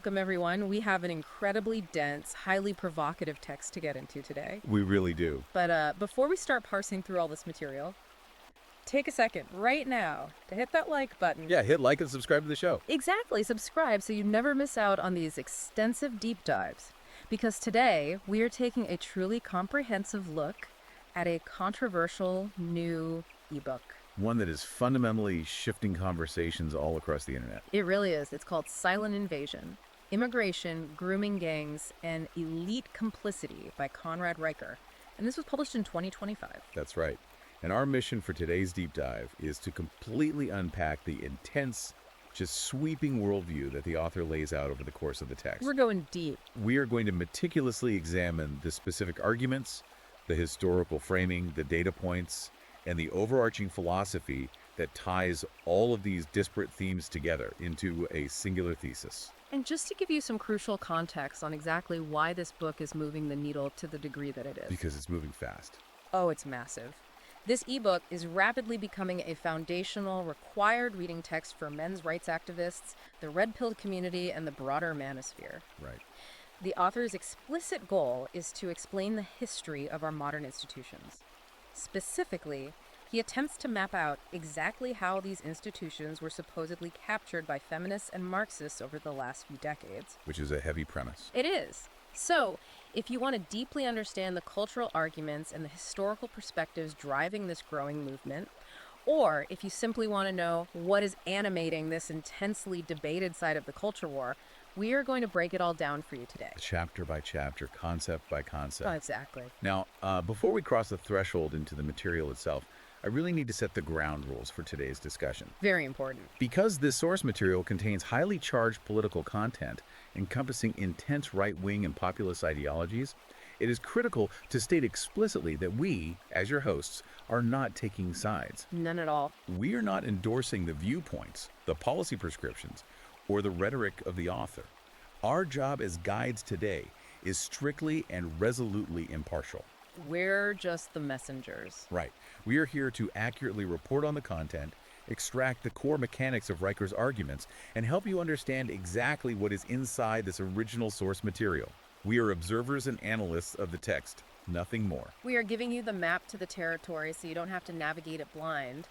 Welcome, everyone. We have an incredibly dense, highly provocative text to get into today. We really do. But before we start parsing through all this material, take a second right now to hit that like button. Yeah, hit like and subscribe to the show. Exactly. Subscribe so you never miss out on these extensive deep dives. Because today, we are taking a truly comprehensive look at a controversial new ebook. One that is fundamentally shifting conversations all across the internet. It really is. It's called Silent Invasion: Immigration, Grooming Gangs, and Elite Complicity by Conrad Riker. And this was published in 2025. That's right. And our mission for today's deep dive is to completely unpack the intense, just sweeping worldview that the author lays out over the course of the text. We're going deep. We are going to meticulously examine the specific arguments, the historical framing, the data points, and the overarching philosophy that ties all of these disparate themes together into a singular thesis. And just to give you some crucial context on exactly why this book is moving the needle to the degree that it is. Because it's moving fast. Oh, it's massive. This ebook is rapidly becoming a foundational, required reading text for men's rights activists, the red-pilled community, and the broader manosphere. Right. The author's explicit goal is to explain the history of our modern institutions. Specifically, he attempts to map out exactly how these institutions were supposedly captured by feminists and Marxists over the last few decades. Which is a heavy premise. It is. So, if you want to deeply understand the cultural arguments and the historical perspectives driving this growing movement, or if you simply want to know what is animating this intensely debated side of the culture war, we are going to break it all down for you today. Chapter by chapter, concept by concept. Oh, exactly. Now, before we cross the threshold into the material itself, I really need to set the ground rules for today's discussion. Very important. Because this source material contains highly charged political content encompassing intense right-wing and populist ideologies, it is critical to state explicitly that we, as your hosts, are not taking sides. None at all. We are not endorsing the viewpoints, the policy prescriptions, or the rhetoric of the author. Our job as guides today is strictly and resolutely impartial. We're just the messengers. Right. We are here to accurately report on the content, extract the core mechanics of Riker's arguments, and help you understand exactly what is inside this original source material. We are observers and analysts of the text, nothing more. We are giving you the map to the territory so you don't have to navigate it blind.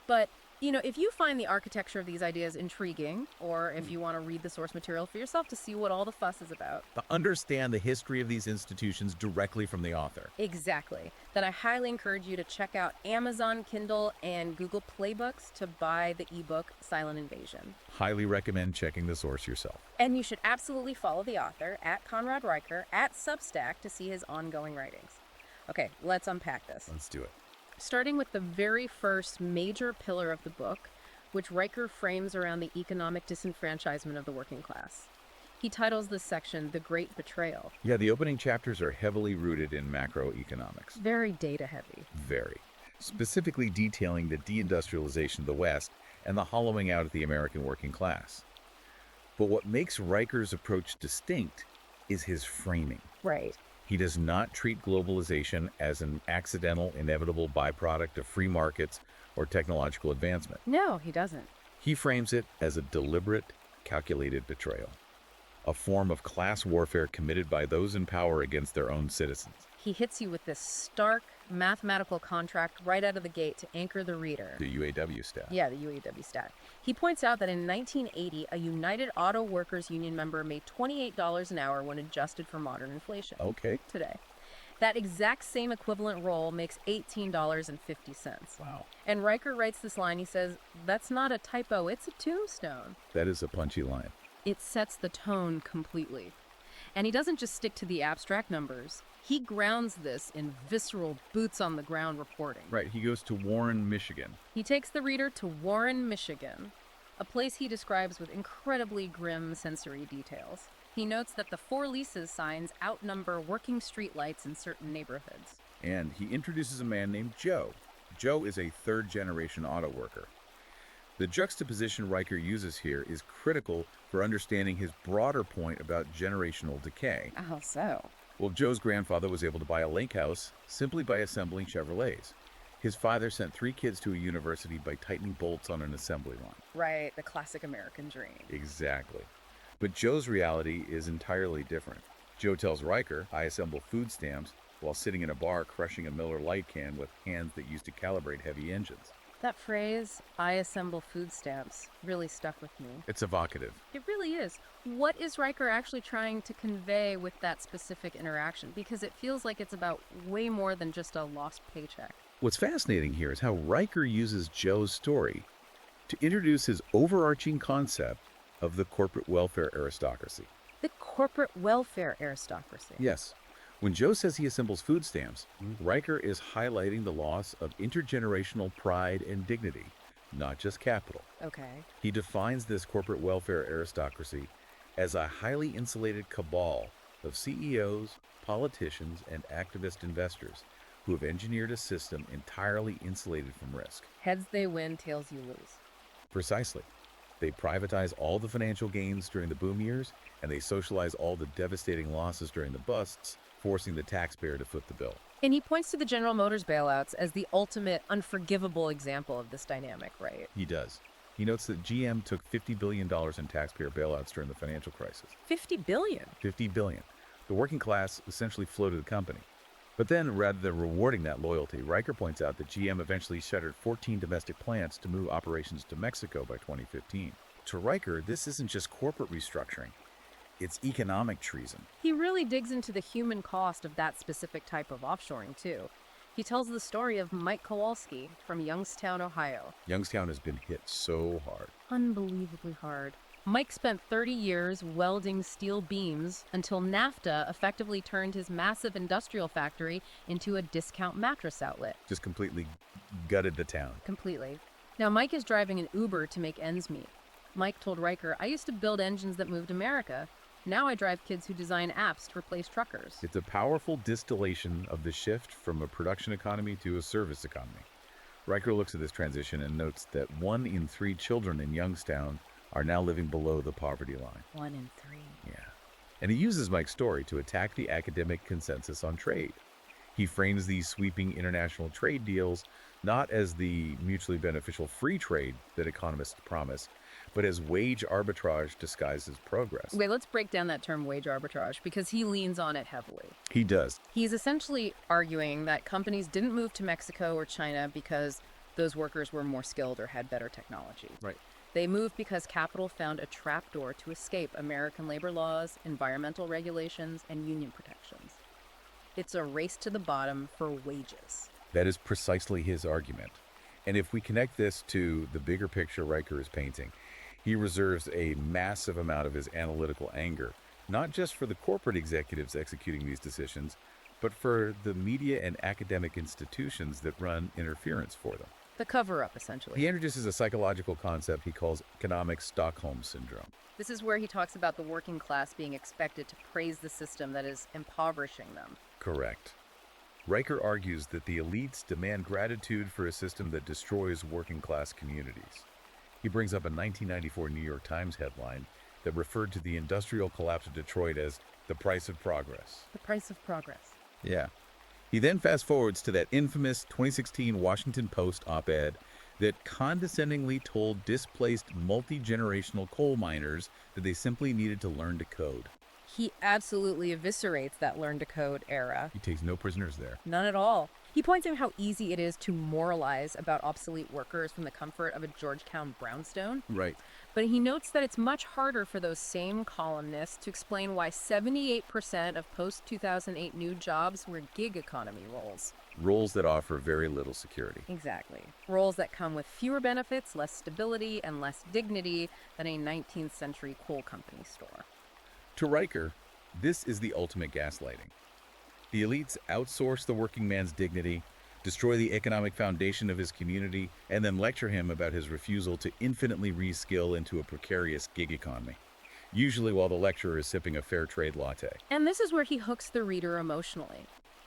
But, if you find the architecture of these ideas intriguing, or if you want to read the source material for yourself to see what all the fuss is about. To understand the history of these institutions directly from the author. Exactly. Then I highly encourage you to check out Amazon Kindle and Google Play Books to buy the ebook Silent Invasion. Highly recommend checking the source yourself. And you should absolutely follow the author at Conrad Riker at Substack to see his ongoing writings. Okay, let's unpack this. Let's do it. Starting with the very first major pillar of the book, which Riker frames around the economic disenfranchisement of the working class. He titles this section The Great Betrayal. Yeah, the opening chapters are heavily rooted in macroeconomics. Very data heavy. Very. Specifically detailing the deindustrialization of the West and the hollowing out of the American working class. But what makes Riker's approach distinct is his framing. Right. He does not treat globalization as an accidental, inevitable byproduct of free markets or technological advancement. No, he doesn't. He frames it as a deliberate, calculated betrayal, a form of class warfare committed by those in power against their own citizens. He hits you with this stark mathematical contract right out of the gate to anchor the reader. The UAW stat. Yeah, the UAW stat. He points out that in 1980, a United Auto Workers Union member made $28 an hour when adjusted for modern inflation. Okay. Today. That exact same equivalent role makes $18.50. Wow. And Riker writes this line, he says, "That's not a typo, it's a tombstone." That is a punchy line. It sets the tone completely. And he doesn't just stick to the abstract numbers. He grounds this in visceral, boots-on-the-ground reporting. Right, he goes to Warren, Michigan. He takes the reader to Warren, Michigan, a place he describes with incredibly grim sensory details. He notes that the for leases signs outnumber working streetlights in certain neighborhoods. And he introduces a man named Joe. Joe is a third-generation auto worker. The juxtaposition Riker uses here is critical for understanding his broader point about generational decay. How so? Well, Joe's grandfather was able to buy a lake house simply by assembling Chevrolets. His father sent 3 kids to a university by tightening bolts on an assembly line. Right, the classic American dream. Exactly. But Joe's reality is entirely different. Joe tells Riker, I assemble food stamps while sitting in a bar crushing a Miller Lite can with hands that used to calibrate heavy engines. That phrase, I assemble food stamps, really stuck with me. It's evocative. It really is. What is Riker actually trying to convey with that specific interaction? Because it feels like it's about way more than just a lost paycheck. What's fascinating here is how Riker uses Joe's story to introduce his overarching concept of the corporate welfare aristocracy. The corporate welfare aristocracy. Yes. When Joe says he assembles food stamps, Riker is highlighting the loss of intergenerational pride and dignity, not just capital. Okay. He defines this corporate welfare aristocracy as a highly insulated cabal of CEOs, politicians, and activist investors who have engineered a system entirely insulated from risk. Heads they win, tails you lose. Precisely. They privatize all the financial gains during the boom years, and they socialize all the devastating losses during the busts, forcing the taxpayer to foot the bill. And he points to the General Motors bailouts as the ultimate unforgivable example of this dynamic, right? He does. He notes that GM took $50 billion in taxpayer bailouts during the financial crisis. $50 billion? $50 billion. The working class essentially floated the company. But then, rather than rewarding that loyalty, Riker points out that GM eventually shuttered 14 domestic plants to move operations to Mexico by 2015. To Riker, this isn't just corporate restructuring. It's economic treason. He really digs into the human cost of that specific type of offshoring, too. He tells the story of Mike Kowalski from Youngstown, Ohio. Youngstown has been hit so hard. Unbelievably hard. Mike spent 30 years welding steel beams until NAFTA effectively turned his massive industrial factory into a discount mattress outlet. Just completely gutted the town. Completely. Now, Mike is driving an Uber to make ends meet. Mike told Riker, I used to build engines that moved America. Now I drive kids who design apps to replace truckers. It's a powerful distillation of the shift from a production economy to a service economy. Riker looks at this transition and notes that 1 in 3 children in Youngstown are now living below the poverty line. 1 in 3. Yeah. And he uses Mike's story to attack the academic consensus on trade. He frames these sweeping international trade deals not as the mutually beneficial free trade that economists promise, but as wage arbitrage disguised as progress. Wait, let's break down that term wage arbitrage because he leans on it heavily. He does. He's essentially arguing that companies didn't move to Mexico or China because those workers were more skilled or had better technology. Right. They moved because capital found a trapdoor to escape American labor laws, environmental regulations, and union protections. It's a race to the bottom for wages. That is precisely his argument. And if we connect this to the bigger picture Riker is painting, he reserves a massive amount of his analytical anger, not just for the corporate executives executing these decisions, but for the media and academic institutions that run interference for them. The cover-up, essentially. He introduces a psychological concept he calls economic Stockholm syndrome. This is where he talks about the working class being expected to praise the system that is impoverishing them. Correct. Riker argues that the elites demand gratitude for a system that destroys working class communities. He brings up a 1994 New York Times headline that referred to the industrial collapse of Detroit as the price of progress. The price of progress. Yeah. He then fast forwards to that infamous 2016 Washington Post op-ed that condescendingly told displaced multi-generational coal miners that they simply needed to learn to code. He absolutely eviscerates that learn to code era. He takes no prisoners there. None at all. He points out how easy it is to moralize about obsolete workers from the comfort of a Georgetown brownstone. Right. But he notes that it's much harder for those same columnists to explain why 78% of post-2008 new jobs were gig economy roles. Roles that offer very little security. Exactly. Roles that come with fewer benefits, less stability, and less dignity than a 19th century coal company store. To Riker, this is the ultimate gaslighting. The elites outsource the working man's dignity, destroy the economic foundation of his community, and then lecture him about his refusal to infinitely reskill into a precarious gig economy, usually while the lecturer is sipping a fair trade latte. And this is where he hooks the reader emotionally.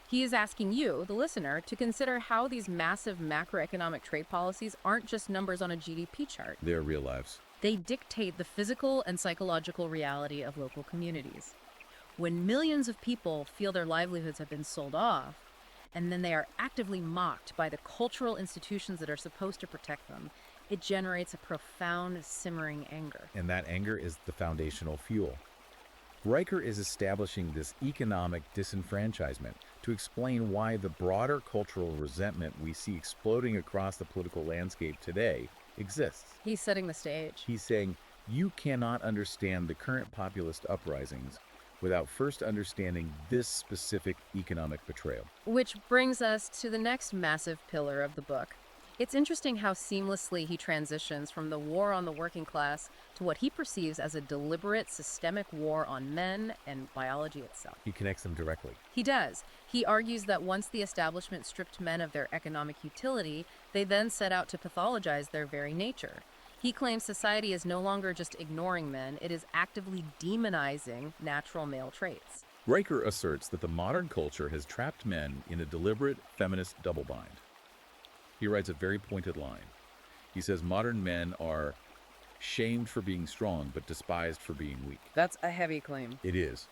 He is asking you, the listener, to consider how these massive macroeconomic trade policies aren't just numbers on a GDP chart. They're real lives. They dictate the physical and psychological reality of local communities. When millions of people feel their livelihoods have been sold off, and then they are actively mocked by the cultural institutions that are supposed to protect them, it generates a profound, simmering anger. And that anger is the foundational fuel. Riker is establishing this economic disenfranchisement to explain why the broader cultural resentment we see exploding across the political landscape today exists. He's setting the stage. He's saying, you cannot understand the current populist uprisings without first understanding this specific economic betrayal. Which brings us to the next massive pillar of the book. It's interesting how seamlessly he transitions from the war on the working class to what he perceives as a deliberate, systemic war on men and biology itself. He connects them directly. He does. He argues that once the establishment stripped men of their economic utility, they then set out to pathologize their very nature. He claims society is no longer just ignoring men, it is actively demonizing natural male traits. Riker asserts that the modern culture has trapped men in a deliberate feminist double-bind. He writes a very pointed line. He says modern men are shamed for being strong, but despised for being weak. That's a heavy claim. It is.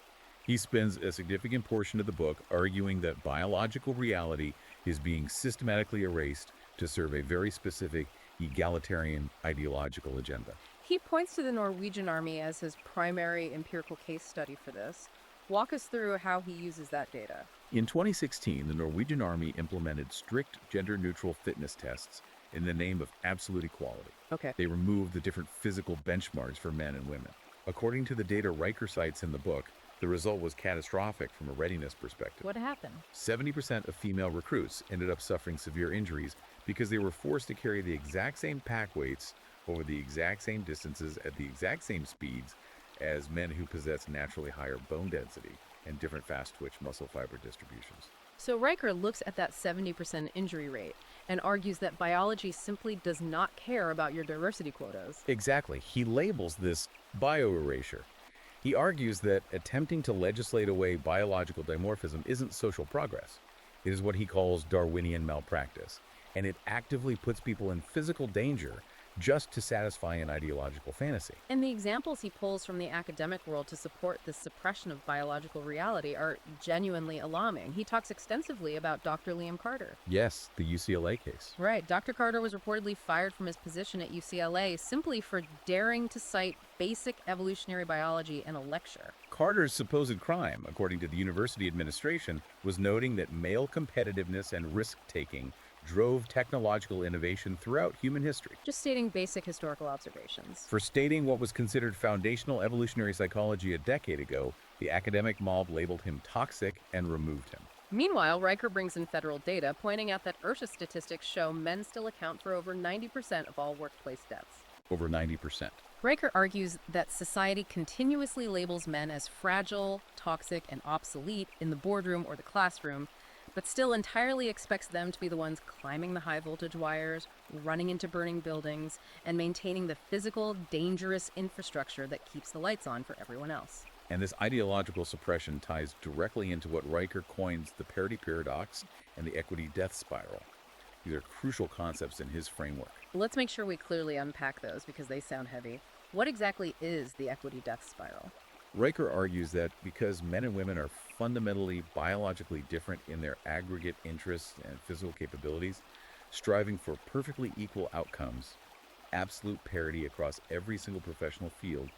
He spends a significant portion of the book arguing that biological reality is being systematically erased to serve a very specific egalitarian ideological agenda. He points to the Norwegian army as his primary empirical case study for this. Walk us through how he uses that data. In 2016, the Norwegian army implemented strict gender-neutral fitness tests in the name of absolute equality. Okay. They removed the different physical benchmarks for men and women. According to the data Riker cites in the book, the result was catastrophic from a readiness perspective. What happened? 70% of female recruits ended up suffering severe injuries because they were forced to carry the exact same pack weights over the exact same distances at the exact same speeds as men who possess naturally higher bone density and different fast-twitch muscle fiber distributions. So Riker looks at that 70% injury rate and argues that biology simply does not care about your diversity quotas. Exactly. He labels this bioerasure. He argues that attempting to legislate away biological dimorphism isn't social progress. It is what he calls Darwinian malpractice, and it actively puts people in physical danger just to satisfy an ideological fantasy. And the examples he pulls from the academic world to support this suppression of biological reality are genuinely alarming. He talks extensively about Dr. Liam Carter. Yes, the UCLA case. Right. Dr. Carter was reportedly fired from his position at UCLA simply for daring to cite basic evolutionary biology in a lecture. Carter's supposed crime, according to the university administration, was noting that male competitiveness and risk-taking drove technological innovation throughout human history. Just stating basic historical observations. For stating what was considered foundational evolutionary psychology a decade ago, the academic mob labeled him toxic and removed him. Meanwhile, Riker brings in federal data pointing out that OSHA statistics show men still account for over 90% of all workplace deaths. Over 90%. Riker argues that society continuously labels men as fragile, toxic, and obsolete in the boardroom or the classroom, but still entirely expects them to be the ones climbing the high-voltage wires, running into burning buildings, and maintaining the physical, dangerous infrastructure that keeps the lights on for everyone else. And this ideological suppression ties directly into what Riker coins the parity paradox and the equity death spiral. These are crucial concepts in his framework. Let's make sure we clearly unpack those because they sound heavy. What exactly is the equity death spiral? Riker argues that because men and women are fundamentally biologically different in their aggregate interests and physical capabilities, striving for perfectly equal outcomes, absolute parity across every single professional field,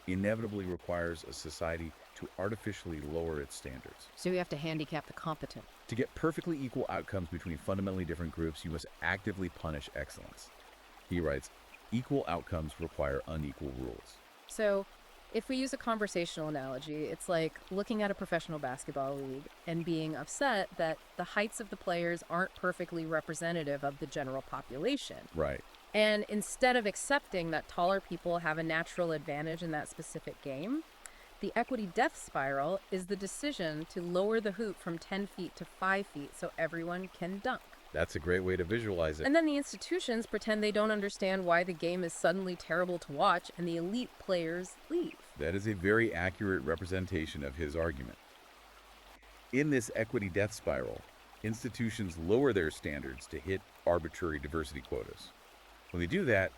inevitably requires a society to artificially lower its standards. So we have to handicap the competent. To get perfectly equal outcomes between fundamentally different groups, you must actively punish excellence. He writes, equal outcomes require unequal rules. So, if we use a conversational analogy, it's like looking at a professional basketball league and being upset that the heights of the players aren't perfectly representative of the general population. Right. And instead of accepting that taller people have a natural advantage in that specific game, the equity death spiral is the decision to lower the hoop from 10 feet to 5 feet so everyone can dunk. That's a great way to visualize it. And then the institutions pretend they don't understand why the game is suddenly terrible to watch and the elite players leave. That is a very accurate representation of his argument. In this equity death spiral, institutions lower their standards to hit arbitrary diversity quotas. When they do that,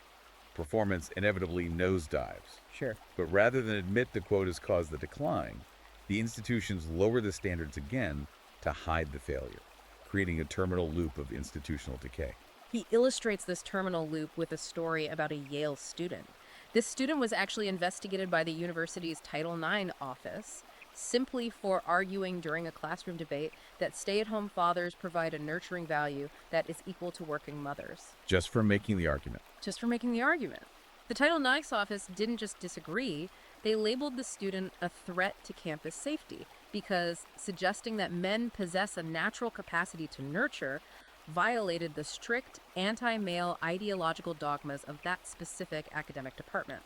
performance inevitably nosedives. Sure. But rather than admit the quotas caused the decline, the institutions lower the standards again to hide the failure, creating a terminal loop of institutional decay. He illustrates this terminal loop with a story about a Yale student. This student was actually investigated by the university's Title IX office simply for arguing during a classroom debate that stay-at-home fathers provide a nurturing value that is equal to working mothers. Just for making the argument. Just for making the argument. The Title IX office didn't just disagree, they labeled the student a threat to campus safety because suggesting that men possess a natural capacity to nurture violated the strict anti-male ideological dogmas of that specific academic department.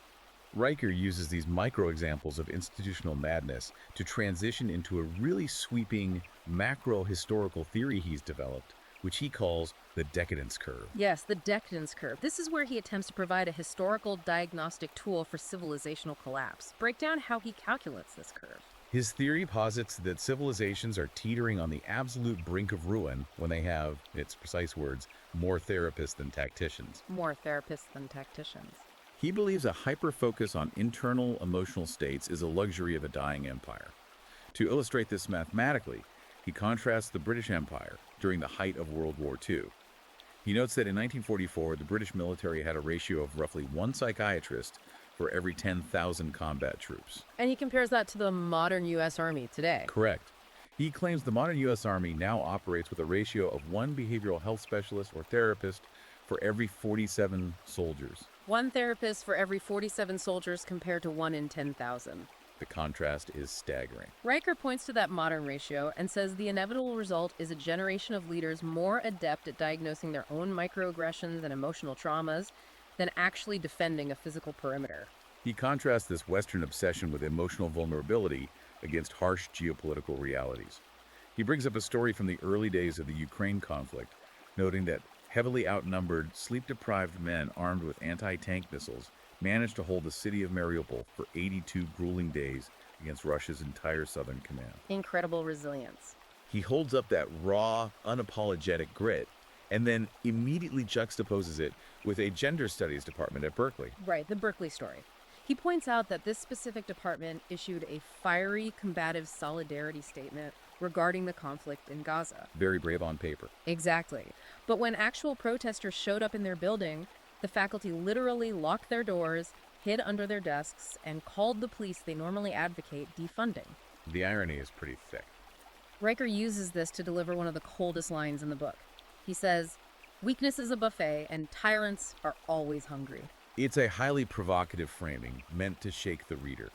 Riker uses these micro-examples of institutional madness to transition into a really sweeping macro-historical theory he's developed, which he calls the decadence curve. Yes, the decadence curve. This is where he attempts to provide a historical diagnostic tool for civilizational collapse. Break down how he calculates this curve. His theory posits that civilizations are teetering on the absolute brink of ruin when they have, in its precise words, more therapists than tacticians. More therapists than tacticians. He believes a hyper-focus on internal emotional states is a luxury of a dying empire. To illustrate this mathematically, he contrasts the British Empire during the height of World War II. He notes that in 1944, the British military had a ratio of roughly one psychiatrist for every 10,000 combat troops. And he compares that to the modern U.S. Army today. Correct. He claims the modern U.S. Army now operates with a ratio of one behavioral health specialist or therapist for every 47 soldiers. One therapist for every 47 soldiers compared to 1 in 10,000. The contrast is staggering. Riker points to that modern ratio and says the inevitable result is a generation of leaders more adept at diagnosing their own microaggressions and emotional traumas than actually defending a physical perimeter. He contrasts this Western obsession with emotional vulnerability against harsh geopolitical realities. He brings up a story from the early days of the Ukraine conflict, noting that heavily outnumbered, sleep-deprived men armed with anti-tank missiles managed to hold the city of Mariupol for 82 grueling days against Russia's entire southern command. Incredible resilience. He holds up that raw, unapologetic grit and then immediately juxtaposes it with a gender studies department at Berkeley. Right, the Berkeley story. He points out that this specific department issued a fiery, combative solidarity statement regarding the conflict in Gaza. Very brave on paper. Exactly. But when actual protesters showed up in their building, the faculty literally locked their doors, hid under their desks, and called the police they normally advocate defunding. The irony is pretty thick. Riker uses this to deliver one of the coldest lines in the book. He says, "Weakness is a buffet, and tyrants are always hungry." It's a highly provocative framing meant to shake the reader.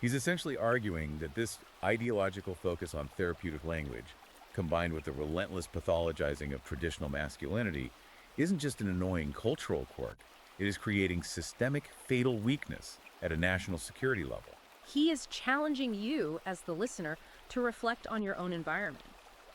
He's essentially arguing that this ideological focus on therapeutic language, combined with the relentless pathologizing of traditional masculinity, isn't just an annoying cultural quirk. It is creating systemic, fatal weakness at a national security level. He is challenging you, as the listener, to reflect on your own environment.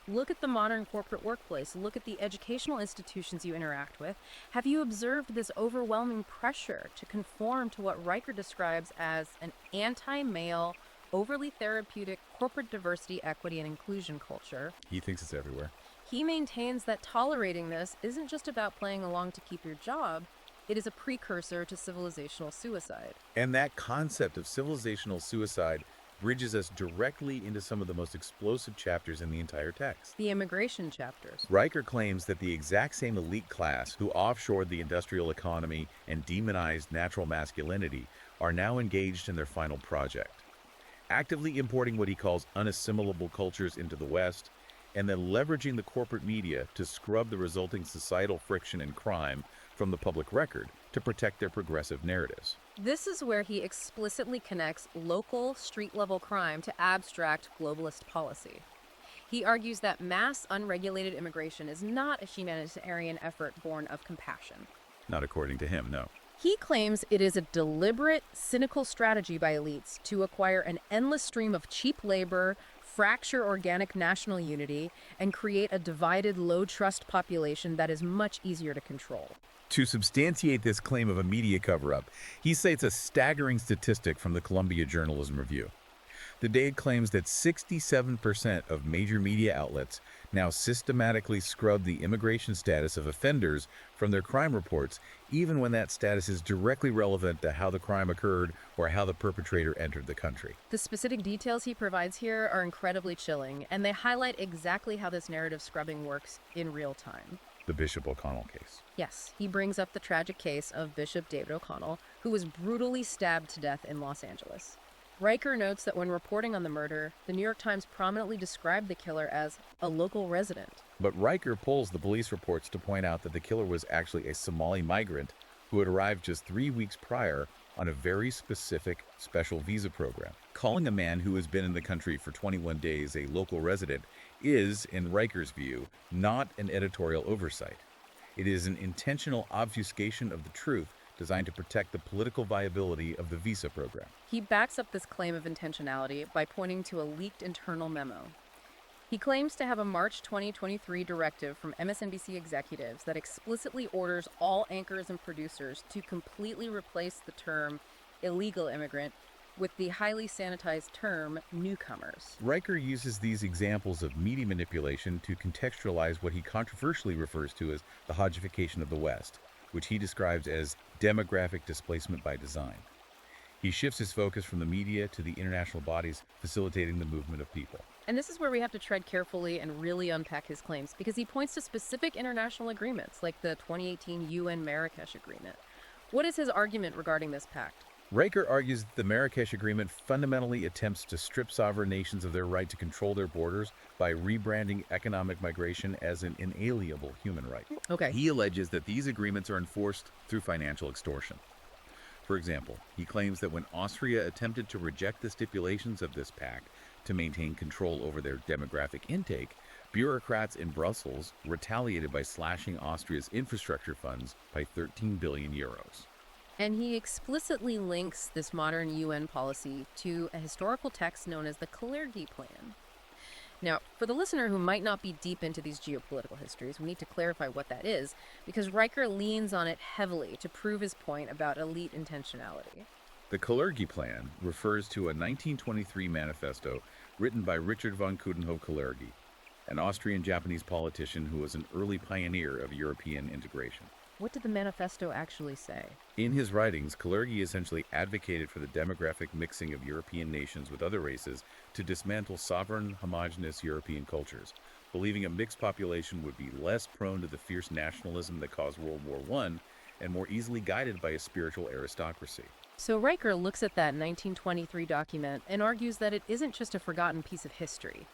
Look at the modern corporate workplace. Look at the educational institutions you interact with. Have you observed this overwhelming pressure to conform to what Riker describes as an anti-male, overly therapeutic corporate diversity, equity, and inclusion culture? He thinks it's everywhere. He maintains that tolerating this isn't just about playing along to keep your job. It is a precursor to civilizational suicide. And that concept of civilizational suicide bridges us directly into some of the most explosive chapters in the entire text. The immigration chapters. Riker claims that the exact same elite class who offshored the industrial economy and demonized natural masculinity are now engaged in their final project, actively importing what he calls unassimilable cultures into the West, and then leveraging the corporate media to scrub the resulting societal friction and crime from the public record to protect their progressive narratives. This is where he explicitly connects local, street-level crime to abstract globalist policy. He argues that mass, unregulated immigration is not a humanitarian effort born of compassion. Not according to him, no. He claims it is a deliberate, cynical strategy by elites to acquire an endless stream of cheap labor, fracture organic national unity, and create a divided, low-trust population that is much easier to control. To substantiate this claim of a media cover-up, he cites a staggering statistic from the Columbia Journalism Review. The data claims that 67% of major media outlets now systematically scrub the immigration status of offenders from their crime reports, even when that status is directly relevant to how the crime occurred or how the perpetrator entered the country. The specific details he provides here are incredibly chilling, and they highlight exactly how this narrative scrubbing works in real time. the Bishop O'Connell case. Yes, he brings up the tragic case of Bishop David O'Connell, who was brutally stabbed to death in Los Angeles. Riker notes that when reporting on the murder, the New York Times prominently described the killer as a local resident. But Riker pulls the police reports to point out that the killer was actually a Somali migrant who had arrived just 3 weeks prior on a very specific special visa program. Calling a man who has been in the country for 21 days a local resident is, in Riker's view, not an editorial oversight. It is an intentional obfuscation of the truth designed to protect the political viability of the visa program. He backs up this claim of intentionality by pointing to a leaked internal memo. He claims to have a March 2023 directive from MSNBC executives that explicitly orders all anchors and producers to completely replace the term illegal immigrant with the highly sanitized term newcomers. Riker uses these examples of media manipulation to contextualize what he controversially refers to as the Hodgification of the West, which he describes as demographic displacement by design. He shifts his focus from the media to the international bodies facilitating the movement of people. And this is where we have to tread carefully and really unpack his claims, because he points to specific international agreements, like the 2018 UN Marrakesh Agreement. What is his argument regarding this pact? Riker argues that the Marrakesh Agreement fundamentally attempts to strip sovereign nations of their right to control their borders by rebranding economic migration as an inalienable human right. Okay. He alleges that these agreements are enforced through financial extortion. For example, he claims that when Austria attempted to reject the stipulations of this pact to maintain control over their demographic intake, bureaucrats in Brussels retaliated by slashing Austria's infrastructure funds by 13 billion euros. And he explicitly links this modern UN policy to a historical text known as the Kalergi Plan. Now, for the listener who might not be deep into these geopolitical histories, we need to clarify what that is, because Riker leans on it heavily to prove his point about elite intentionality. The Kalergi Plan refers to a 1923 manifesto written by Richard von Coudenhove-Kalergi, an Austrian-Japanese politician who was an early pioneer of European integration. What did the manifesto actually say? In his writings, Kalergi essentially advocated for the demographic mixing of European nations with other races to dismantle sovereign, homogeneous European cultures, believing a mixed population would be less prone to the fierce nationalism that caused World War I and more easily guided by a spiritual aristocracy. So Riker looks at that 1923 document and argues that it isn't just a forgotten piece of history.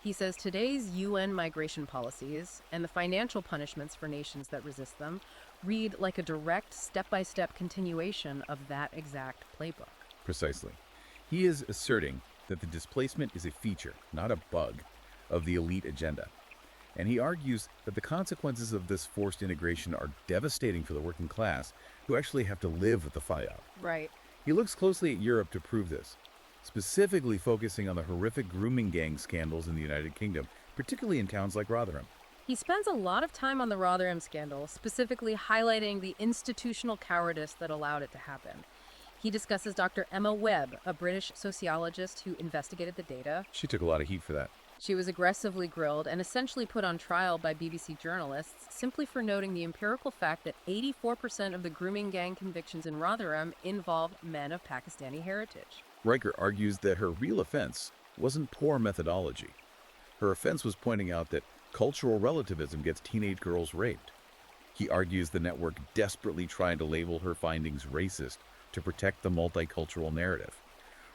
He says today's UN migration policies and the financial punishments for nations that resist them read like a direct, step-by-step continuation of that exact playbook. Precisely. He is asserting that the displacement is a feature, not a bug, of the elite agenda. And he argues that the consequences of this forced integration are devastating for the working class, who actually have to live with the FIOP. Right. He looks closely at Europe to prove this, specifically focusing on the horrific grooming gang scandals in the United Kingdom, particularly in towns like Rotherham. He spends a lot of time on the Rotherham scandal, specifically highlighting the institutional cowardice that allowed it to happen. He discusses Dr. Emma Webb, a British sociologist who investigated the data. She took a lot of heat for that. She was aggressively grilled and essentially put on trial by BBC journalists simply for noting the empirical fact that 84% of the grooming gang convictions in Rotherham involved men of Pakistani heritage. Riker argues that her real offense wasn't poor methodology. Her offense was pointing out that cultural relativism gets teenage girls raped. He argues the network desperately tried to label her findings racist to protect the multicultural narrative.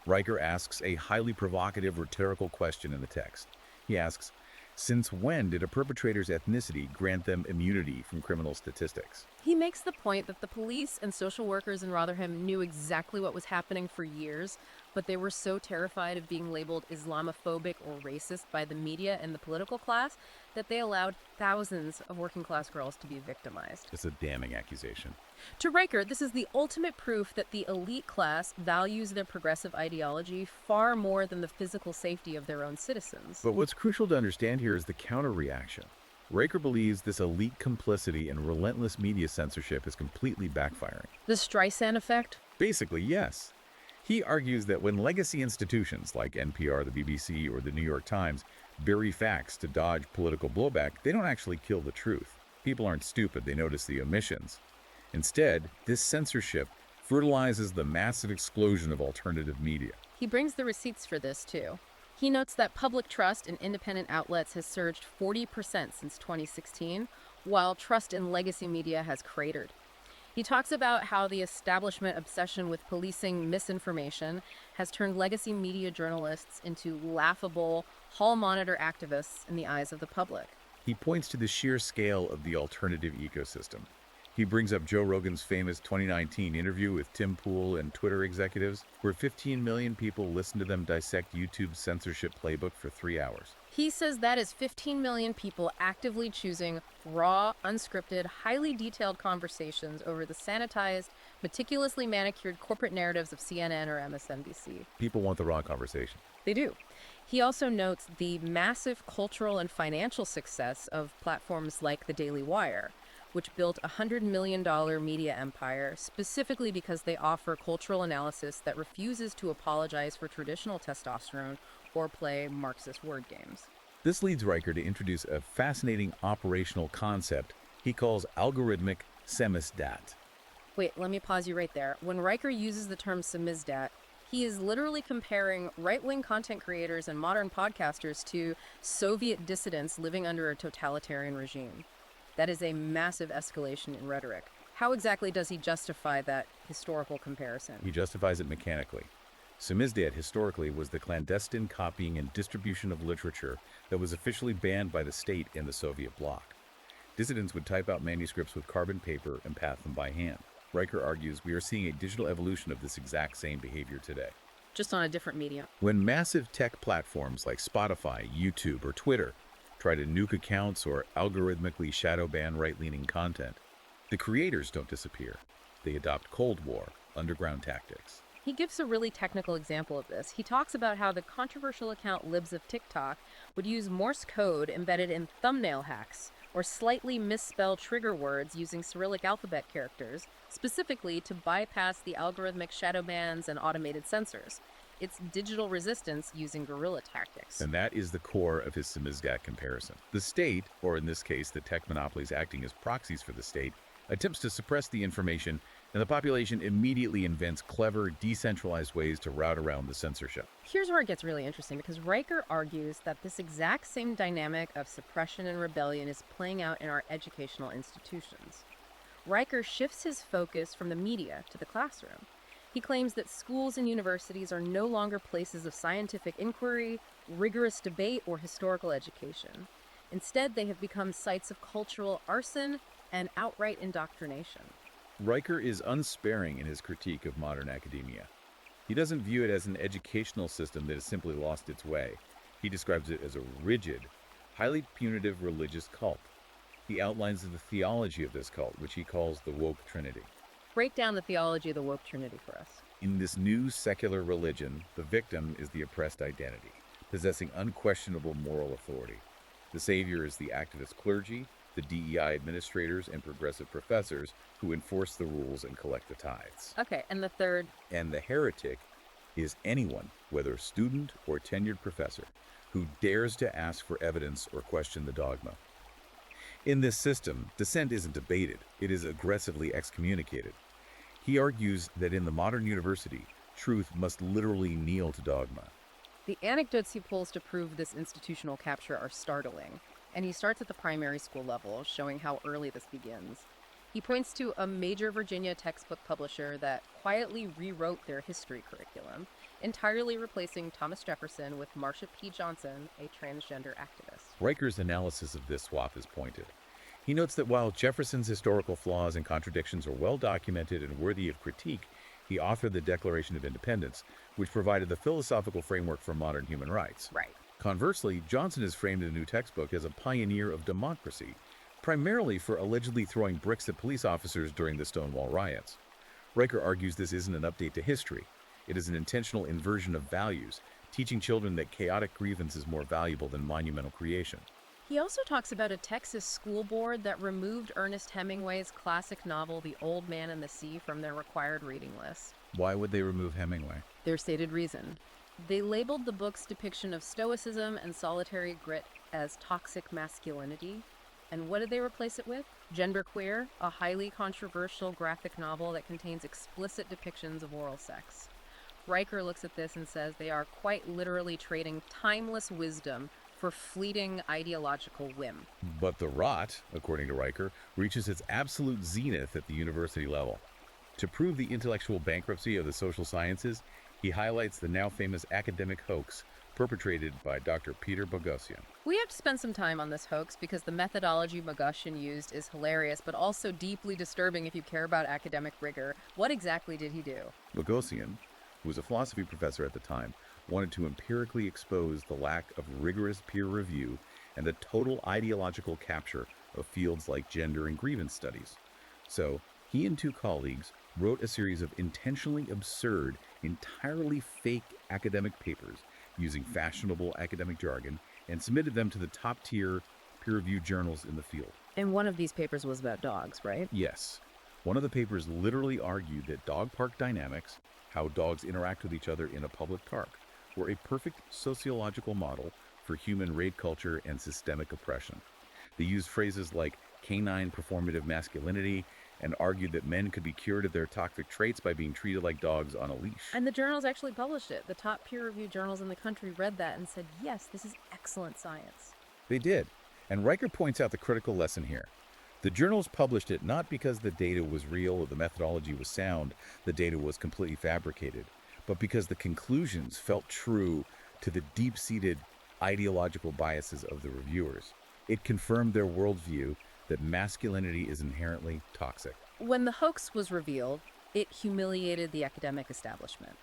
Riker asks a highly provocative rhetorical question in the text. He asks, since when did a perpetrator's ethnicity grant them immunity from criminal statistics? He makes the point that the police and social workers in Rotherham knew exactly what was happening for years, but they were so terrified of being labeled Islamophobic or racist by the media and the political class that they allowed thousands of working class girls to be victimized. It's a damning accusation. To Riker, this is the ultimate proof that the elite class values their progressive ideology far more than the physical safety of their own citizens. But what's crucial to understand here is the counter-reaction. Riker believes this elite complicity and relentless media censorship is completely backfiring. The Streisand effect? Basically, yes. He argues that when legacy institutions like NPR, the BBC, or the New York Times bury facts to dodge political blowback, they don't actually kill the truth. People aren't stupid, they notice the omissions. Instead, this censorship fertilizes the massive explosion of alternative media. He brings the receipts for this, too. He notes that public trust in independent outlets has surged 40% since 2016, while trust in legacy media has cratered. He talks about how the establishment obsession with policing misinformation has turned legacy media journalists into laughable, hall monitor activists in the eyes of the public. He points to the sheer scale of the alternative ecosystem. He brings up Joe Rogan's famous 2019 interview with Tim Pool and Twitter executives, where 15 million people listened to them dissect YouTube's censorship playbook for 3 hours. He says that is 15 million people actively choosing raw, unscripted, highly detailed conversations over the sanitized, meticulously manicured corporate narratives of CNN or MSNBC. People want the raw conversation. They do. He also notes the massive cultural and financial success of platforms like the Daily Wire, which built a $100 million media empire specifically because they offer cultural analysis that refuses to apologize for traditional testosterone or play Marxist word games. This leads Riker to introduce a fascinating operational concept he calls algorithmic samizdat. Wait, let me pause you right there. When Riker uses the term samizdat, he is literally comparing right-wing content creators and modern podcasters to Soviet dissidents living under a totalitarian regime. That is a massive escalation in rhetoric. How exactly does he justify that historical comparison? He justifies it mechanically. Samizdat historically was the clandestine copying and distribution of literature that was officially banned by the state in the Soviet bloc. Dissidents would type out manuscripts with carbon paper and pass them by hand. Riker argues we are seeing a digital evolution of this exact same behavior today. Just on a different medium. When massive tech platforms like Spotify, YouTube, or Twitter try to nuke accounts or algorithmically shadow ban right-leaning content, the creators don't disappear. They adopt Cold War, underground tactics. He gives a really technical example of this. He talks about how the controversial account Libs of TikTok would use Morse code embedded in thumbnail hacks or slightly misspell trigger words using Cyrillic alphabet characters, specifically to bypass the algorithmic shadow bans and automated censors. It's digital resistance using guerrilla tactics. And that is the core of his samizdat comparison. The state, or in this case the tech monopolies acting as proxies for the state, attempts to suppress the information, and the population immediately invents clever, decentralized ways to route around the censorship. Here's where it gets really interesting, because Riker argues that this exact same dynamic of suppression and rebellion is playing out in our educational institutions. Riker shifts his focus from the media to the classroom. He claims that schools and universities are no longer places of scientific inquiry, rigorous debate, or historical education. Instead, they have become sites of cultural arson and outright indoctrination. Riker is unsparing in his critique of modern academia. He doesn't view it as an educational system that has simply lost its way. He describes it as a rigid, highly punitive religious cult. He outlines the theology of this cult, which he calls the woke trinity. Break down the theology of the woke trinity for us. In this new secular religion, the victim is the oppressed identity, possessing unquestionable moral authority. The savior is the activist clergy, the DEI administrators, and progressive professors who enforce the rules and collect the tithes. Okay, and the third? And the heretic is anyone, whether student or tenured professor, who dares to ask for evidence or question the dogma. In this system, dissent isn't debated, it is aggressively excommunicated. He argues that in the modern university, truth must literally kneel to dogma. The anecdotes he pulls to prove this institutional capture are startling, and he starts at the primary school level, showing how early this begins. He points to a major Virginia textbook publisher that quietly rewrote their history curriculum, entirely replacing Thomas Jefferson with Marsha P. Johnson, a transgender activist. Riker's analysis of this swap is pointed. He notes that while Jefferson's historical flaws and contradictions are well documented and worthy of critique, he authored the Declaration of Independence, which provided the philosophical framework for modern human rights. Right. Conversely, Johnson is framed in the new textbook as a pioneer of democracy, primarily for allegedly throwing bricks at police officers during the Stonewall riots. Riker argues this isn't an update to history. It is an intentional inversion of values, teaching children that chaotic grievance is more valuable than monumental creation. He also talks about a Texas school board that removed Ernest Hemingway's classic novel, The Old Man and the Sea, from their required reading list. Why would they remove Hemingway? Their stated reason. They labeled the book's depiction of stoicism and solitary grit as toxic masculinity. And what did they replace it with? Genderqueer, a highly controversial graphic novel that contains explicit depictions of oral sex. Riker looks at this and says they are quite literally trading timeless wisdom for fleeting ideological whim. But the rot, according to Riker, reaches its absolute zenith at the university level. To prove the intellectual bankruptcy of the social sciences, he highlights the now famous academic hoax perpetrated by Dr. Peter Boghossian. We have to spend some time on this hoax because the methodology Boghossian used is hilarious, but also deeply disturbing if you care about academic rigor. What exactly did he do? Boghossian, who was a philosophy professor at the time, wanted to empirically expose the lack of rigorous peer review and the total ideological capture of fields like gender and grievance studies. So, he and two colleagues wrote a series of intentionally absurd, entirely fake academic papers using fashionable academic jargon and submitted them to the top-tier peer-reviewed journals in the field. And one of these papers was about dogs, right? Yes. One of the papers literally argued that dog park dynamics, how dogs interact with each other in a public park, were a perfect sociological model for human raid culture and systemic oppression. They used phrases like canine performative masculinity and argued that men could be cured of their toxic traits by being treated like dogs on a leash. And the journals actually published it. The top peer-reviewed journals in the country read that and said, yes, this is excellent science. They did. And Riker points out the critical lesson here. The journals published it not because the data was real or the methodology was sound, the data was completely fabricated, but because the conclusions felt true to the deep-seated ideological biases of the reviewers. It confirmed their worldview that masculinity is inherently toxic. When the hoax was revealed, it humiliated the academic establishment.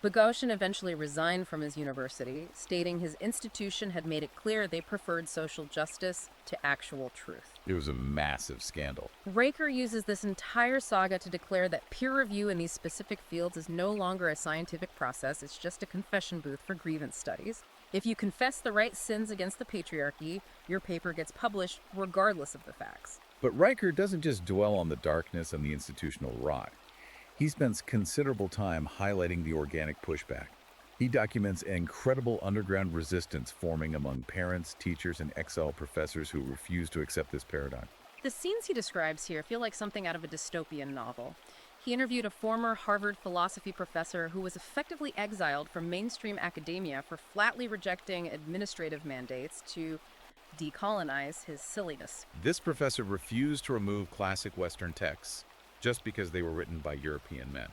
Boghossian eventually resigned from his university, stating his institution had made it clear they preferred social justice to actual truth. It was a massive scandal. Riker uses this entire saga to declare that peer review in these specific fields is no longer a scientific process, it's just a confession booth for grievance studies. If you confess the right sins against the patriarchy, your paper gets published regardless of the facts. But Riker doesn't just dwell on the darkness and the institutional rot. He spends considerable time highlighting the organic pushback. He documents an incredible underground resistance forming among parents, teachers, and exiled professors who refuse to accept this paradigm. The scenes he describes here feel like something out of a dystopian novel. He interviewed a former Harvard philosophy professor who was effectively exiled from mainstream academia for flatly rejecting administrative mandates to decolonize his silliness. This professor refused to remove classic Western texts just because they were written by European men.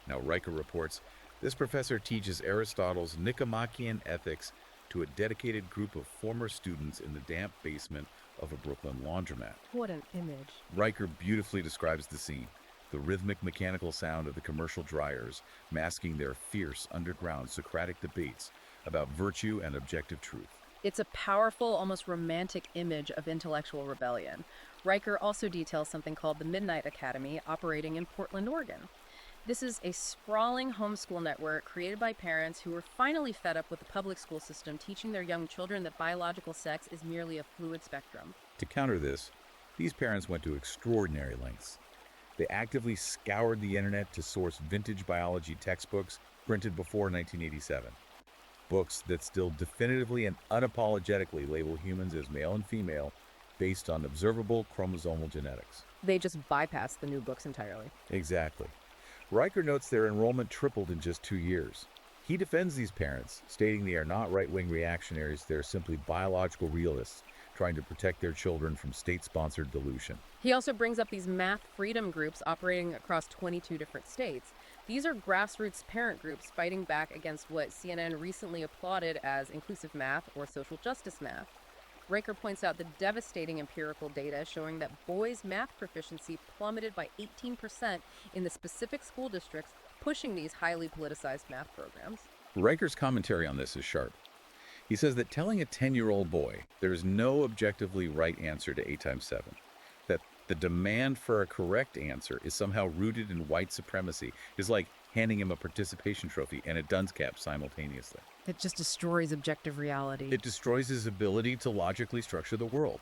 Now, Riker reports, this professor teaches Aristotle's Nicomachean Ethics to a dedicated group of former students in the damp basement of a Brooklyn laundromat. What an image. Riker beautifully describes the scene, the rhythmic mechanical sound of the commercial dryers masking their fierce underground Socratic debates about virtue and objective truth. It's a powerful, almost romantic image of intellectual rebellion. Riker also details something called the Midnight Academy, operating in Portland, Oregon. This is a sprawling homeschool network created by parents who were finally fed up with the public school system teaching their young children that biological sex is merely a fluid spectrum. To counter this, these parents went to extraordinary lengths. They actively scoured the internet to source vintage biology textbooks printed before 1987. Books that still definitively and unapologetically label humans as male and female based on observable chromosomal genetics. They just bypassed the new books entirely. Exactly. Riker notes their enrollment tripled in just 2 years. He defends these parents, stating they are not right-wing reactionaries, they're simply biological realists trying to protect their children from state-sponsored dilution. He also brings up these math freedom groups operating across 22 different states. These are grassroots parent groups fighting back against what CNN recently applauded as inclusive math or social justice math. Riker points out the devastating empirical data showing that boys' math proficiency plummeted by 18% in the specific school districts pushing these highly politicized math programs. Riker's commentary on this is sharp. He says that telling a 10-year-old boy there is no objectively right answer to 8 times 7, that the demand for a correct answer is somehow rooted in white supremacy, is like handing him a participation trophy and a dunce cap simultaneously. It just destroys objective reality. It destroys his ability to logically structure the world.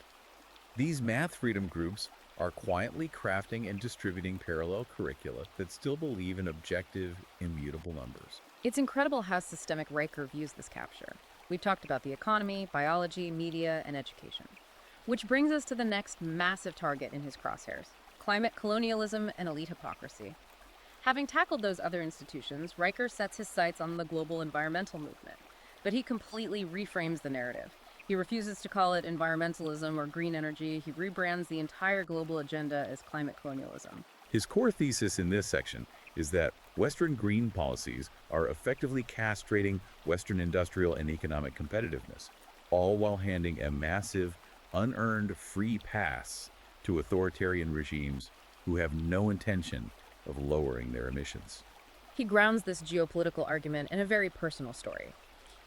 These math freedom groups are quietly crafting and distributing parallel curricula that still believe in objective, immutable numbers. It's incredible how systemic Riker views this capture. We've talked about the economy, biology, media, and education. Which brings us to the next massive target in his crosshairs: climate colonialism and elite hypocrisy. Having tackled those other institutions, Riker sets his sights on the global environmental movement. But he completely reframes the narrative. He refuses to call it environmentalism or green energy. He rebrands the entire global agenda as climate colonialism. His core thesis in this section is that Western green policies are effectively castrating Western industrial and economic competitiveness, all while handing a massive, unearned free pass to authoritarian regimes who have no intention of lowering their emissions. He grounds this geopolitical argument in a very personal story.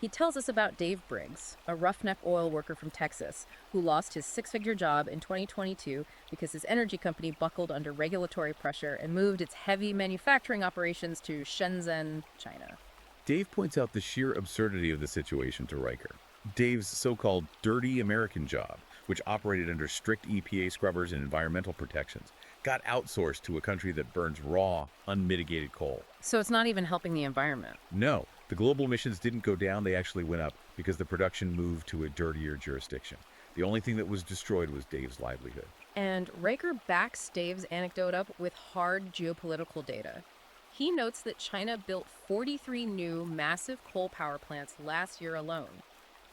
He tells us about Dave Briggs, a roughneck oil worker from Texas who lost his six-figure job in 2022 because his energy company buckled under regulatory pressure and moved its heavy manufacturing operations to Shenzhen, China. Dave points out the sheer absurdity of the situation to Riker. Dave's so-called dirty American job, which operated under strict EPA scrubbers and environmental protections, got outsourced to a country that burns raw, unmitigated coal. So it's not even helping the environment. No, the global emissions didn't go down, they actually went up because the production moved to a dirtier jurisdiction. The only thing that was destroyed was Dave's livelihood. And Riker backs Dave's anecdote up with hard geopolitical data. He notes that China built 43 new massive coal power plants last year alone.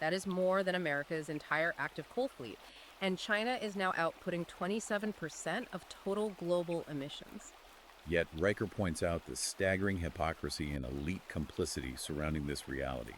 That is more than America's entire active coal fleet. And China is now outputting 27% of total global emissions. Yet Riker points out the staggering hypocrisy and elite complicity surrounding this reality.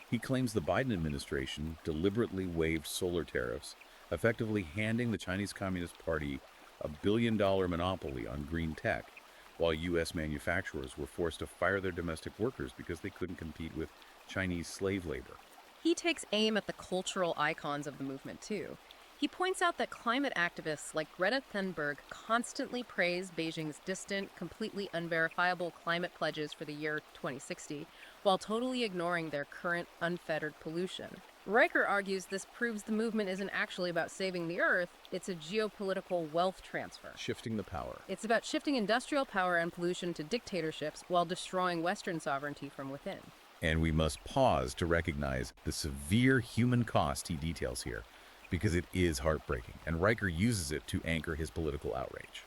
He claims the Biden administration deliberately waived solar tariffs, effectively handing the Chinese Communist Party a billion-dollar monopoly on green tech, while U.S. manufacturers were forced to fire their domestic workers because they couldn't compete with Chinese slave labor. He takes aim at the cultural icons of the movement, too. He points out that climate activists like Greta Thunberg constantly praise Beijing's distant, completely unverifiable climate pledges for the year 2060, while totally ignoring their current unfettered pollution. Riker argues this proves the movement isn't actually about saving the Earth, it's a geopolitical wealth transfer. Shifting the power. It's about shifting industrial power and pollution to dictatorships while destroying Western sovereignty from within. And we must pause to recognize the severe human cost he details here, because it is heartbreaking, and Riker uses it to anchor his political outrage.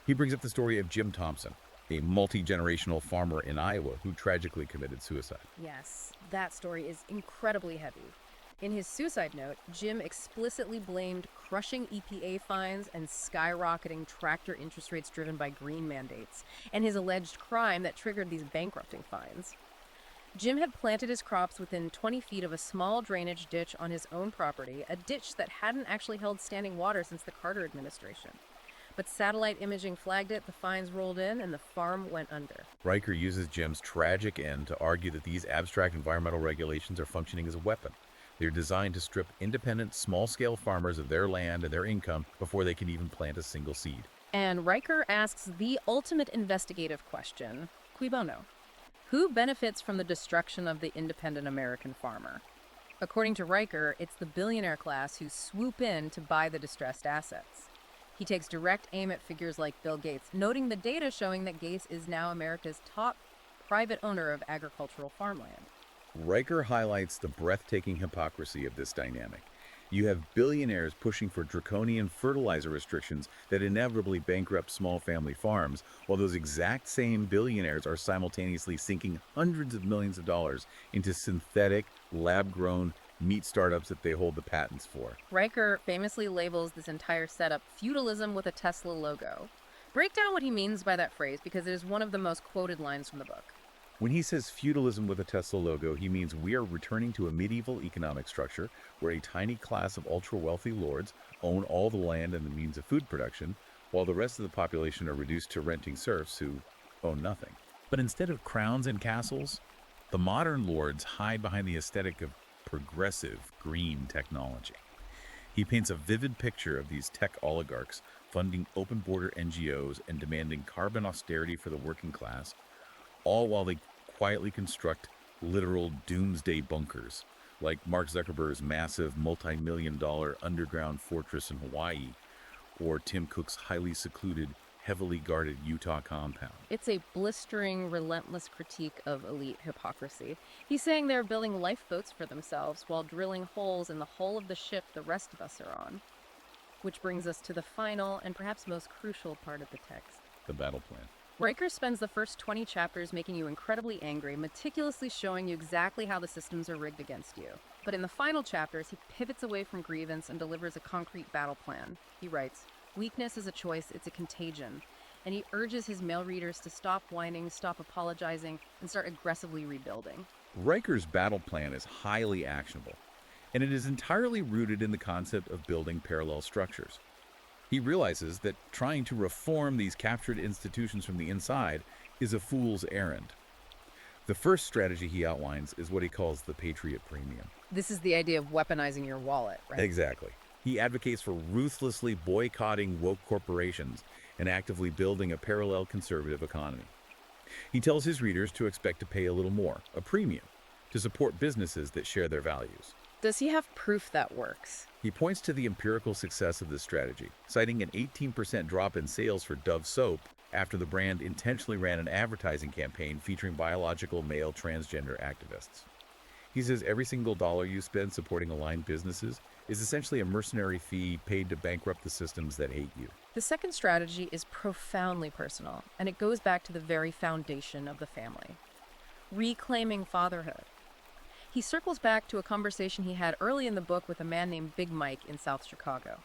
He brings up the story of Jim Thompson, a multi-generational farmer in Iowa who tragically committed suicide. Yes, that story is incredibly heavy. In his suicide note, Jim explicitly blamed crushing EPA fines and skyrocketing tractor interest rates driven by green mandates, and his alleged crime that triggered these bankrupting fines. Jim had planted his crops within 20 feet of a small drainage ditch on his own property, a ditch that hadn't actually held standing water since the Carter administration. But satellite imaging flagged it, the fines rolled in, and the farm went under. Riker uses Jim's tragic end to argue that these abstract environmental regulations are functioning as a weapon. They're designed to strip independent, small-scale farmers of their land and their income before they can even plant a single seed. And Riker asks the ultimate investigative question, cui bono? Who benefits from the destruction of the independent American farmer? According to Riker, it's the billionaire class who swoop in to buy the distressed assets. He takes direct aim at figures like Bill Gates, noting the data showing that Gates is now America's top private owner of agricultural farmland. Riker highlights the breathtaking hypocrisy of this dynamic. You have billionaires pushing for draconian fertilizer restrictions that inevitably bankrupt small family farms, while those exact same billionaires are simultaneously sinking hundreds of millions of dollars into synthetic, lab-grown meat startups that they hold the patents for. Riker famously labels this entire setup feudalism with a Tesla logo. Break down what he means by that phrase, because it is one of the most quoted lines from the book. When he says feudalism with a Tesla logo, he means we are returning to a medieval economic structure where a tiny class of ultra-wealthy lords own all the land and the means of food production, while the rest of the population are reduced to renting serfs who own nothing. But instead of crowns and castles, the modern lords hide behind the aesthetic of progressive green technology. He paints a vivid picture of these tech oligarchs funding open-border NGOs and demanding carbon austerity for the working class, all while they quietly construct literal doomsday bunkers, like Mark Zuckerberg's massive multi-million-dollar underground fortress in Hawaii, or Tim Cook's highly secluded, heavily guarded Utah compound. It's a blistering, relentless critique of elite hypocrisy. He's saying they're building lifeboats for themselves while drilling holes in the hull of the ship the rest of us are on. Which brings us to the final and perhaps most crucial part of the text. The battle plan. Riker spends the first 20 chapters making you incredibly angry, meticulously showing you exactly how the systems are rigged against you. But in the final chapters, he pivots away from grievance and delivers a concrete battle plan. He writes, "Weakness is a choice, it's a contagion." And he urges his male readers to stop whining, stop apologizing, and start aggressively rebuilding. Riker's battle plan is highly actionable, and it is entirely rooted in the concept of building parallel structures. He realizes that trying to reform these captured institutions from the inside is a fool's errand. The first strategy he outlines is what he calls the Patriot Premium. This is the idea of weaponizing your wallet, right? Exactly. He advocates for ruthlessly boycotting woke corporations and actively building a parallel conservative economy. He tells his readers to expect to pay a little more, a premium, to support businesses that share their values. Does he have proof that works? He points to the empirical success of this strategy, citing an 18% drop in sales for Dove soap after the brand intentionally ran an advertising campaign featuring biological male transgender activists. He says every single dollar you spend supporting aligned businesses is essentially a mercenary fee paid to bankrupt the systems that hate you. The second strategy is profoundly personal, and it goes back to the very foundation of the family. Reclaiming fatherhood. He circles back to a conversation he had early in the book with a man named Big Mike in South Chicago.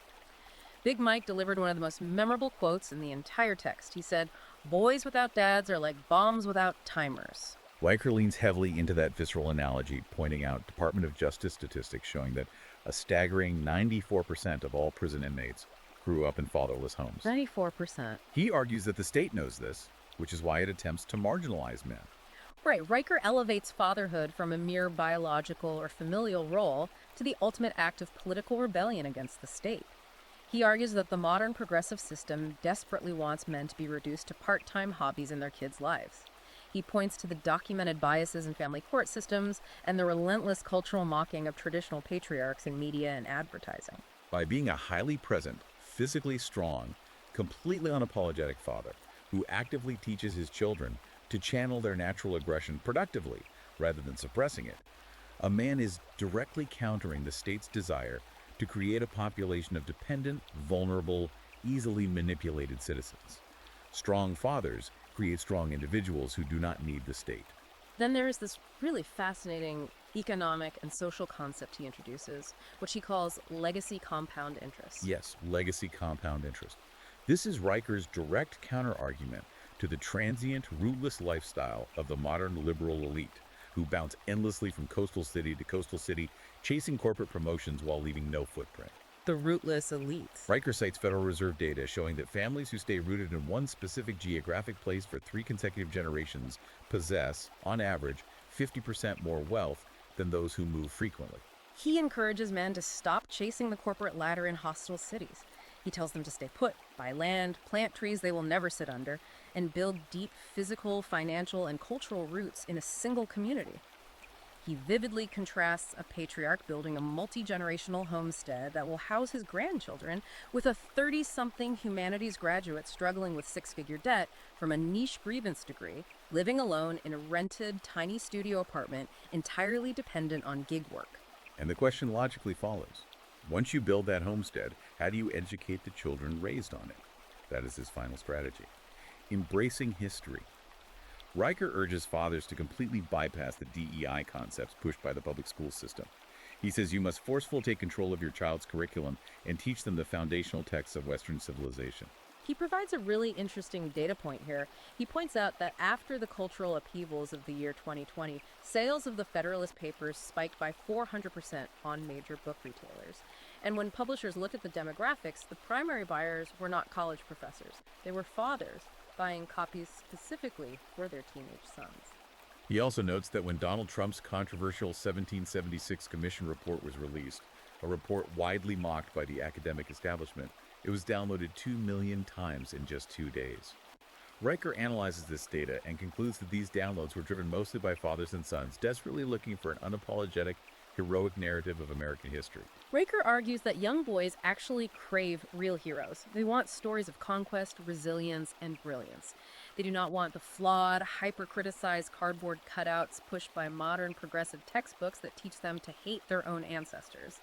Big Mike delivered one of the most memorable quotes in the entire text. He said, "Boys without dads are like bombs without timers." Riker leans heavily into that visceral analogy, pointing out Department of Justice statistics showing that a staggering 94% of all prison inmates grew up in fatherless homes. 94%. He argues that the state knows this, which is why it attempts to marginalize men. Right, Riker elevates fatherhood from a mere biological or familial role to the ultimate act of political rebellion against the state. He argues that the modern progressive system desperately wants men to be reduced to part-time hobbies in their kids' lives. He points to the documented biases in family court systems and the relentless cultural mocking of traditional patriarchs in media and advertising. By being a highly present, physically strong, completely unapologetic father who actively teaches his children to channel their natural aggression productively rather than suppressing it, a man is directly countering the state's desire to create a population of dependent, vulnerable, easily manipulated citizens. Strong fathers create strong individuals who do not need the state. Then there is this really fascinating economic and social concept he introduces, which he calls legacy compound interest. Yes, legacy compound interest. This is Riker's direct counterargument to the transient, rootless lifestyle of the modern liberal elite, who bounce endlessly from coastal city to coastal city, chasing corporate promotions while leaving no footprint. The rootless elites. Riker cites Federal Reserve data showing that families who stay rooted in one specific geographic place for 3 consecutive generations possess, on average, 50% more wealth than those who move frequently. He encourages men to stop chasing the corporate ladder in hostile cities. He tells them to stay put, buy land, plant trees they will never sit under, and build deep physical, financial, and cultural roots in a single community. He vividly contrasts a patriarch building a multi-generational homestead that will house his grandchildren with a 30-something humanities graduate struggling with 6-figure debt from a niche grievance degree, living alone in a rented, tiny studio apartment entirely dependent on gig work. And the question logically follows. Once you build that homestead, how do you educate the children raised on it? That is his final strategy. Embracing history. Riker urges fathers to completely bypass the DEI concepts pushed by the public school system. He says you must forcefully take control of your child's curriculum and teach them the foundational texts of Western civilization. He provides a really interesting data point here. He points out that after the cultural upheavals of the year 2020, sales of the Federalist Papers spiked by 400% on major book retailers. And when publishers looked at the demographics, the primary buyers were not college professors. They were fathers buying copies specifically for their teenage sons. He also notes that when Donald Trump's controversial 1776 Commission report was released, a report widely mocked by the academic establishment, it was downloaded 2 million times in just 2 days. Riker analyzes this data and concludes that these downloads were driven mostly by fathers and sons desperately looking for an unapologetic, heroic narrative of American history. Riker argues that young boys actually crave real heroes. They want stories of conquest, resilience, and brilliance. They do not want the flawed, hyper-criticized cardboard cutouts pushed by modern progressive textbooks that teach them to hate their own ancestors.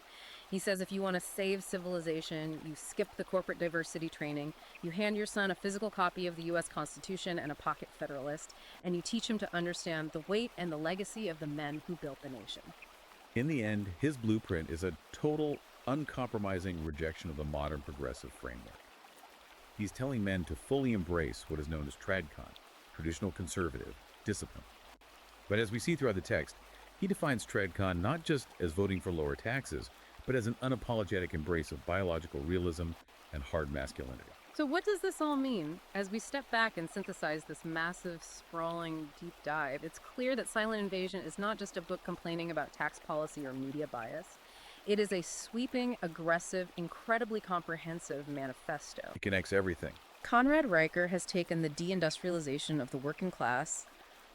He says if you want to save civilization, you skip the corporate diversity training, you hand your son a physical copy of the U.S. Constitution and a pocket Federalist, and you teach him to understand the weight and the legacy of the men who built the nation. In the end, his blueprint is a total, uncompromising rejection of the modern progressive framework. He's telling men to fully embrace what is known as tradcon, traditional conservative, discipline. But as we see throughout the text, he defines tradcon not just as voting for lower taxes, but as an unapologetic embrace of biological realism and hard masculinity. So what does this all mean? As we step back and synthesize this massive, sprawling, deep dive, it's clear that Silent Invasion is not just a book complaining about tax policy or media bias. It is a sweeping, aggressive, incredibly comprehensive manifesto. It connects everything. Conrad Riker has taken the deindustrialization of the working class,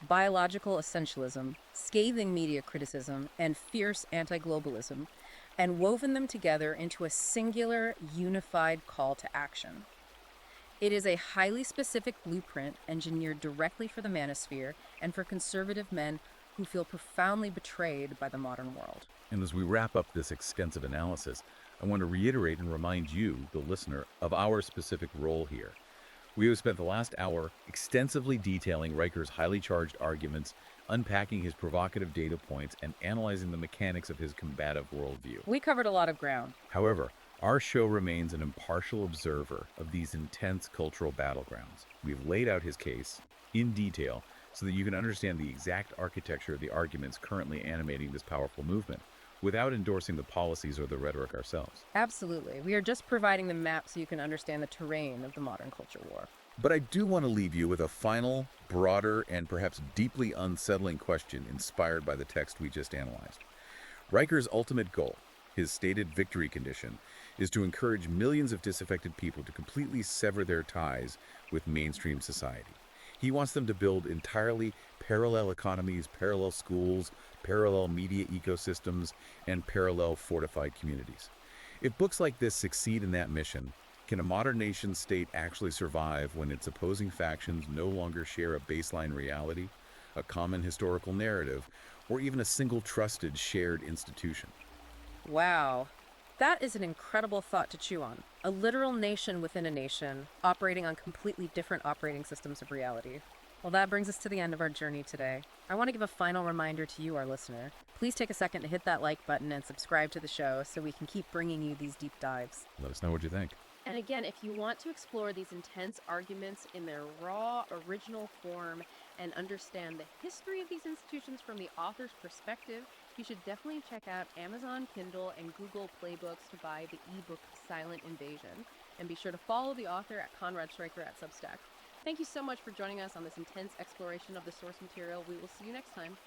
biological essentialism, scathing media criticism, and fierce anti-globalism, and woven them together into a singular, unified call to action. It is a highly specific blueprint engineered directly for the manosphere and for conservative men who feel profoundly betrayed by the modern world. And as we wrap up this extensive analysis, I want to reiterate and remind you, the listener, of our specific role here. We have spent the last hour extensively detailing Riker's highly charged arguments, unpacking his provocative data points, and analyzing the mechanics of his combative worldview. We covered a lot of ground. However, our show remains an impartial observer of these intense cultural battlegrounds. We've laid out his case in detail so that you can understand the exact architecture of the arguments currently animating this powerful movement, without endorsing the policies or the rhetoric ourselves. Absolutely. We are just providing the map so you can understand the terrain of the modern culture war. But I do want to leave you with a final, broader, and perhaps deeply unsettling question inspired by the text we just analyzed. Riker's ultimate goal, his stated victory condition, is to encourage millions of disaffected people to completely sever their ties with mainstream society. He wants them to build entirely parallel economies, parallel schools, parallel media ecosystems, and parallel fortified communities. If books like this succeed in that mission, can a modern nation state actually survive when its opposing factions no longer share a baseline reality, a common historical narrative, or even a single trusted shared institution? Wow. That is an incredible thought to chew on. A literal nation within a nation, operating on completely different operating systems of reality. Well, that brings us to the end of our journey today. I want to give a final reminder to you, our listener. Please take a second to hit that like button and subscribe to the show so we can keep bringing you these deep dives. Let us know what you think. And again, if you want to explore these intense arguments in their raw, original form and understand the history of these institutions from the author's perspective, you should definitely check out Amazon Kindle and Google Playbooks to buy the ebook Silent Invasion. And be sure to follow the author at Conrad at Substack. Thank you so much for joining us on this intense exploration of the source material. We will see you next time.